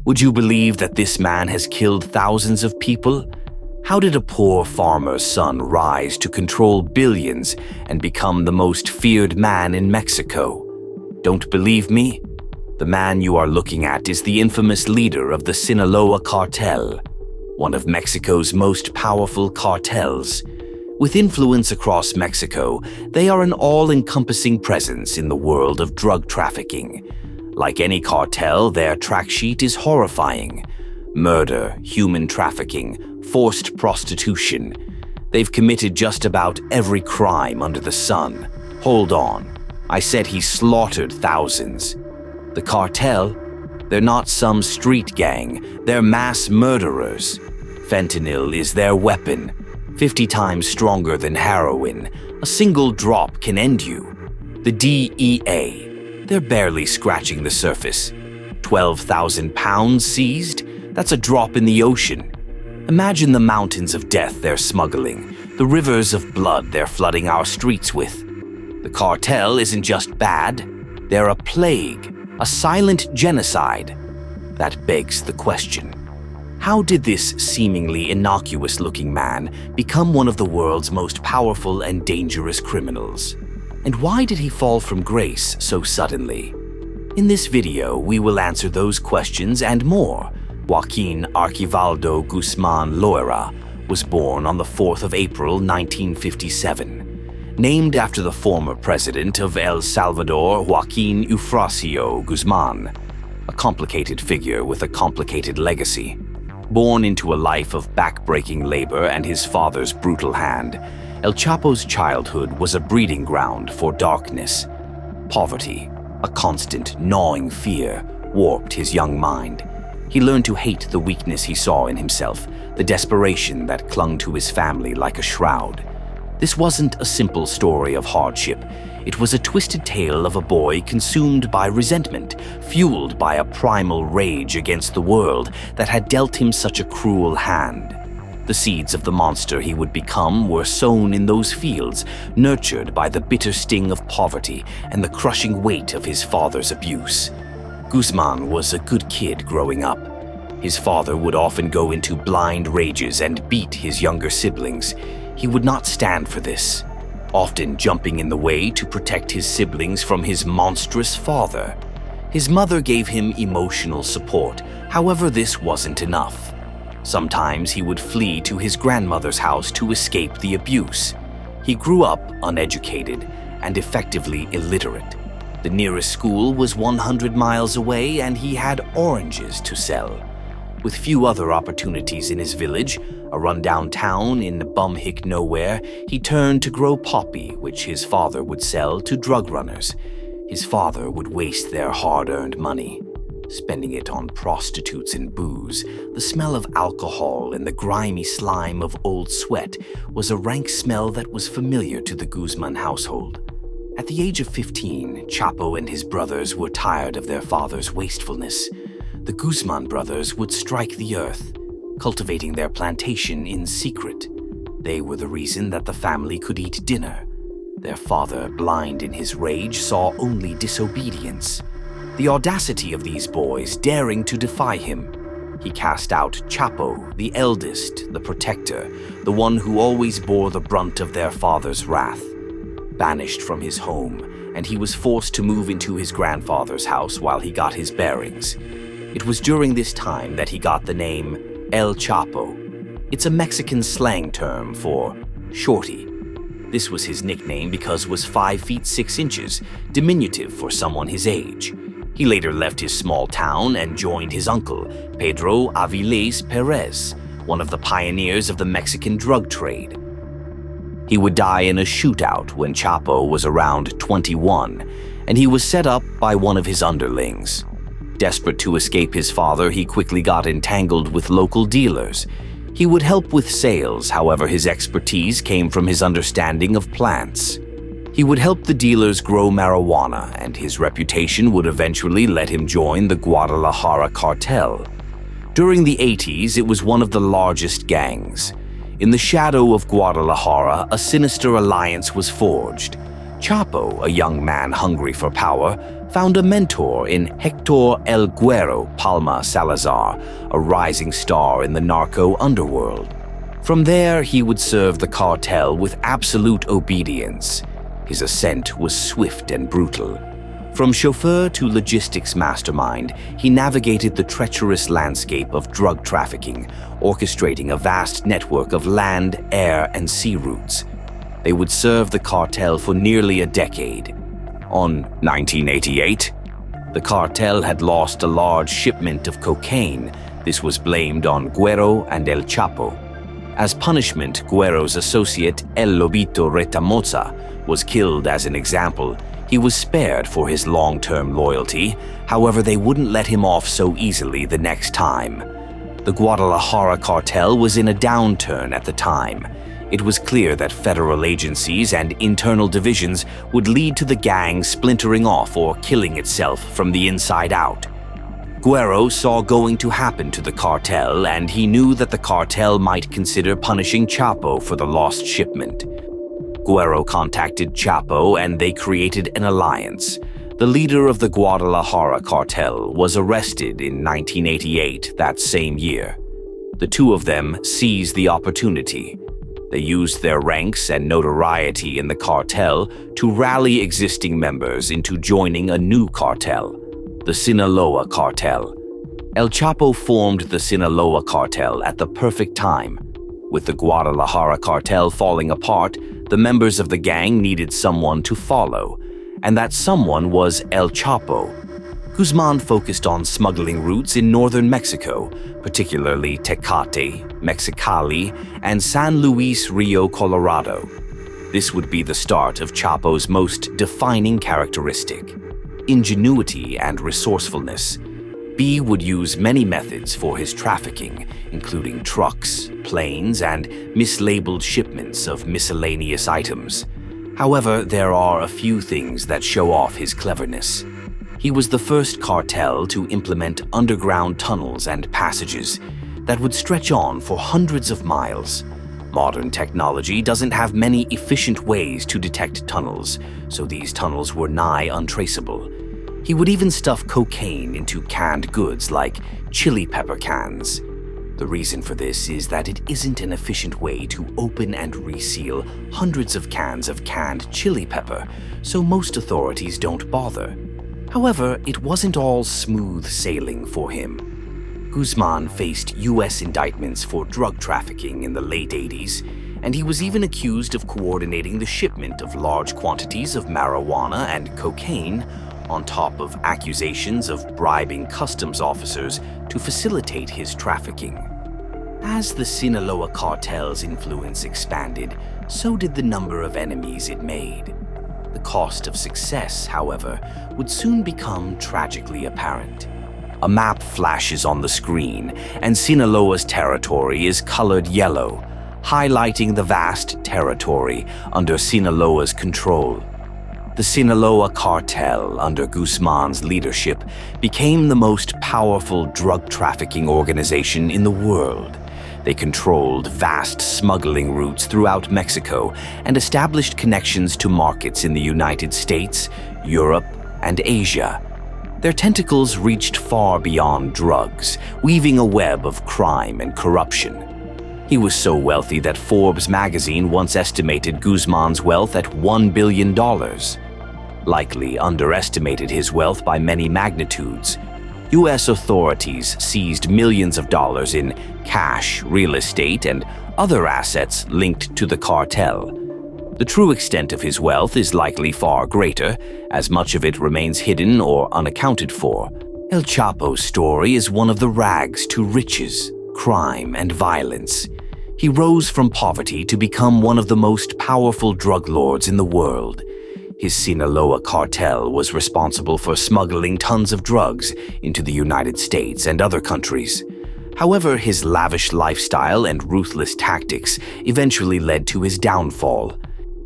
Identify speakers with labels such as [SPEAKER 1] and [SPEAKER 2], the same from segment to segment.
[SPEAKER 1] Would you believe that this man has killed thousands of people? How did a poor farmer's son rise to control billions and become the most feared man in Mexico? Don't believe me? The man you are looking at is the infamous leader of the Sinaloa Cartel, one of Mexico's most powerful cartels. With influence across Mexico, they are an all-encompassing presence in the world of drug trafficking. Like any cartel, their track sheet is horrifying. Murder, human trafficking, forced prostitution. They've committed just about every crime under the sun. Hold on. I said he slaughtered thousands. The cartel? They're not some street gang. They're mass murderers. Fentanyl is their weapon. 50 times stronger than heroin. A single drop can end you. The DEA. They're barely scratching the surface. 12,000 pounds seized? That's a drop in the ocean. Imagine the mountains of death they're smuggling, the rivers of blood they're flooding our streets with. The cartel isn't just bad, they're a plague, a silent genocide. That begs the question. How did this seemingly innocuous-looking man become one of the world's most powerful and dangerous criminals? And why did he fall from grace so suddenly? In this video, we will answer those questions and more. Joaquín Archivaldo Guzmán Loera was born on the 4th of April 1957. Named after the former president of El Salvador, Joaquín Eufrasio Guzmán, a complicated figure with a complicated legacy. Born into a life of back-breaking labor and his father's brutal hand, El Chapo's childhood was a breeding ground for darkness. Poverty, a constant gnawing fear, warped his young mind. He learned to hate the weakness he saw in himself, the desperation that clung to his family like a shroud. This wasn't a simple story of hardship. It was a twisted tale of a boy consumed by resentment, fueled by a primal rage against the world that had dealt him such a cruel hand. The seeds of the monster he would become were sown in those fields, nurtured by the bitter sting of poverty and the crushing weight of his father's abuse. Guzmán was a good kid growing up. His father would often go into blind rages and beat his younger siblings. He would not stand for this, often jumping in the way to protect his siblings from his monstrous father. His mother gave him emotional support, however, this wasn't enough. Sometimes he would flee to his grandmother's house to escape the abuse. He grew up uneducated and effectively illiterate. The nearest school was 100 miles away and he had oranges to sell. With few other opportunities in his village, a rundown town in bumhick nowhere, he turned to grow poppy, which his father would sell to drug runners. His father would waste their hard-earned money, spending it on prostitutes and booze. The smell of alcohol and the grimy slime of old sweat was a rank smell that was familiar to the Guzmán household. At the age of 15, Chapo and his brothers were tired of their father's wastefulness. The Guzmán brothers would strike the earth, cultivating their plantation in secret. They were the reason that the family could eat dinner. Their father, blind in his rage, saw only disobedience. The audacity of these boys daring to defy him. He cast out Chapo, the eldest, the protector, the one who always bore the brunt of their father's wrath. Banished from his home, and he was forced to move into his grandfather's house while he got his bearings. It was during this time that he got the name El Chapo. It's a Mexican slang term for shorty. This was his nickname because was 5 feet 6 inches, diminutive for someone his age. He later left his small town and joined his uncle, Pedro Avilés Perez, one of the pioneers of the Mexican drug trade. He would die in a shootout when Chapo was around 21, and he was set up by one of his underlings. Desperate to escape his father, he quickly got entangled with local dealers. He would help with sales, however, his expertise came from his understanding of plants. He would help the dealers grow marijuana, and his reputation would eventually let him join the Guadalajara Cartel. During the 80s, it was one of the largest gangs. In the shadow of Guadalajara, a sinister alliance was forged. Chapo, a young man hungry for power, found a mentor in Hector El Güero Palma Salazar, a rising star in the narco underworld. From there, he would serve the cartel with absolute obedience. His ascent was swift and brutal. From chauffeur to logistics mastermind, he navigated the treacherous landscape of drug trafficking, orchestrating a vast network of land, air, and sea routes. They would serve the cartel for nearly a decade. On 1988, the cartel had lost a large shipment of cocaine. This was blamed on Güero and El Chapo. As punishment, Güero's associate El Lobito Retamoza was killed as an example. He was spared for his long-term loyalty. However, they wouldn't let him off so easily the next time. The Guadalajara cartel was in a downturn at the time. It was clear that federal agencies and internal divisions would lead to the gang splintering off or killing itself from the inside out. Güero saw going to happen to the cartel, and he knew that the cartel might consider punishing Chapo for the lost shipment. Güero contacted Chapo and they created an alliance. The leader of the Guadalajara cartel was arrested in 1988, that same year. The two of them seized the opportunity. They used their ranks and notoriety in the cartel to rally existing members into joining a new cartel, the Sinaloa Cartel. El Chapo formed the Sinaloa Cartel at the perfect time. With the Guadalajara cartel falling apart, the members of the gang needed someone to follow, and that someone was El Chapo. Guzmán focused on smuggling routes in northern Mexico, particularly Tecate, Mexicali, and San Luis Rio Colorado. This would be the start of Chapo's most defining characteristic: ingenuity and resourcefulness. B would use many methods for his trafficking, including trucks, planes, and mislabeled shipments of miscellaneous items. However, there are a few things that show off his cleverness. He was the first cartel to implement underground tunnels and passages that would stretch on for hundreds of miles. Modern technology doesn't have many efficient ways to detect tunnels, so these tunnels were nigh untraceable. He would even stuff cocaine into canned goods like chili pepper cans. The reason for this is that it isn't an efficient way to open and reseal hundreds of cans of canned chili pepper, so most authorities don't bother. However, it wasn't all smooth sailing for him. Guzmán faced U.S. indictments for drug trafficking in the late 80s, and he was even accused of coordinating the shipment of large quantities of marijuana and cocaine, on top of accusations of bribing customs officers to facilitate his trafficking. As the Sinaloa Cartel's influence expanded, so did the number of enemies it made. The cost of success, however, would soon become tragically apparent. A map flashes on the screen, and Sinaloa's territory is colored yellow, highlighting the vast territory under Sinaloa's control. The Sinaloa Cartel, under Guzmán's leadership, became the most powerful drug trafficking organization in the world. They controlled vast smuggling routes throughout Mexico and established connections to markets in the United States, Europe, and Asia. Their tentacles reached far beyond drugs, weaving a web of crime and corruption. He was so wealthy that Forbes magazine once estimated Guzmán's wealth at $1 billion. Likely underestimated his wealth by many magnitudes. U.S. authorities seized millions of dollars in cash, real estate, and other assets linked to the cartel. The true extent of his wealth is likely far greater, as much of it remains hidden or unaccounted for. El Chapo's story is one of the rags to riches, crime, and violence. He rose from poverty to become one of the most powerful drug lords in the world. His Sinaloa cartel was responsible for smuggling tons of drugs into the United States and other countries. However, his lavish lifestyle and ruthless tactics eventually led to his downfall.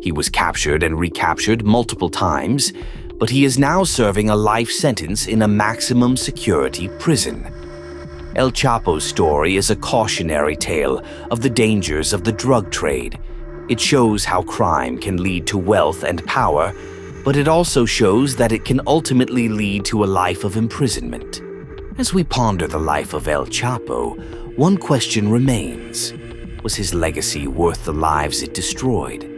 [SPEAKER 1] He was captured and recaptured multiple times, but he is now serving a life sentence in a maximum security prison. El Chapo's story is a cautionary tale of the dangers of the drug trade. It shows how crime can lead to wealth and power, but it also shows that it can ultimately lead to a life of imprisonment. As we ponder the life of El Chapo, one question remains. Was his legacy worth the lives it destroyed?